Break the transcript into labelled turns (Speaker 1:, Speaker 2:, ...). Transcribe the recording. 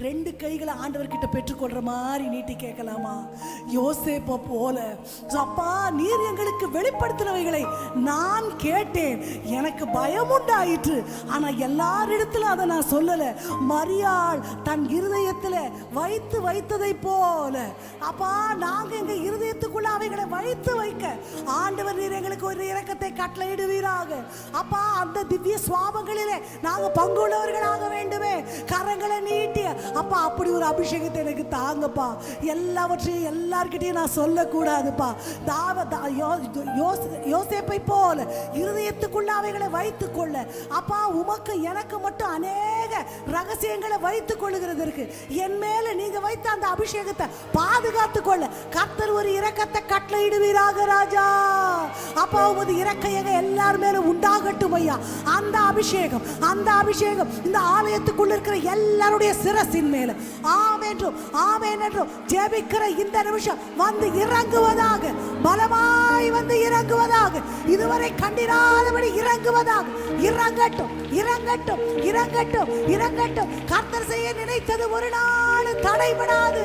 Speaker 1: 2 கைகளை ஆண்டவர்கிட்ட பெற்றுக்கொள்ற மாதிரி நீட்டி கேட்கலாமா? யோசேப்பை போல, அப்பா நீர் எங்களுக்கு வெளிப்படுத்தினவைகளை நான் கேட்டேன், எனக்கு பயம் உண்டாயிற்று, ஆனா எல்லாரிடத்துல அதை நான் சொல்லல. மரியாள் தன் இருதயத்துல வைத்ததை போல அப்பா நாங்க எங்க இருதயத்துக்குள்ள அவைகளை வைக்க ஆண்டவர் நீர் எங்களுக்கு ஒரு இரக்கத்தை கட்டளையிடுவீராக. அப்பா அந்த திவ்ய சுவாபங்களிலே நாங்க பங்குள்ளவர்களாக வேண்டுமே. கரங்களை நீட்டிய அப்பா அப்படி ஒரு அபிஷேகத்தை எனக்கு தாங்கப்பா. எல்லாவற்றையும் எல்லார்கிட்டையும் நான் சொல்லக்கூடாதுப்பா. யோசேப்பை போல இருதயத்துக்குள்ள அவைகளை வைத்துக் கொள்ள அப்பா உமக்கு எனக்கு மட்டும் அநேக ரகசியங்களை வைத்துக் கொள்ளுகிறதற்கு என் மேல நீங்க வைத்த அந்த அபிஷேகத்தை பாதுகாத்துக் கொள்ள கர்த்தர் ஒரு இரக்கத்தை கட்டளையிடுவீராக ராஜா. அப்பா உமது இரக்கம் எல்லார் மேலும் உண்டாகட்டும் ஐயா. அந்த அபிஷேகம் இந்த ஆலயத்துக்குள்ள இருக்கிற எல்லாருடைய சிரசின் மேல ஆமென் என்றும் ஜெபிக்கிற இந்த நிமிஷம் வந்து இறங்குவதாக, பலமாய் வந்து இறங்குவதாக, இதுவரை கண்டிராதபடி இறங்குவதாக. இறங்கட்டும். கர்த்தர் செய்ய நினைத்தது ஒரு நாள் தடைபடாது.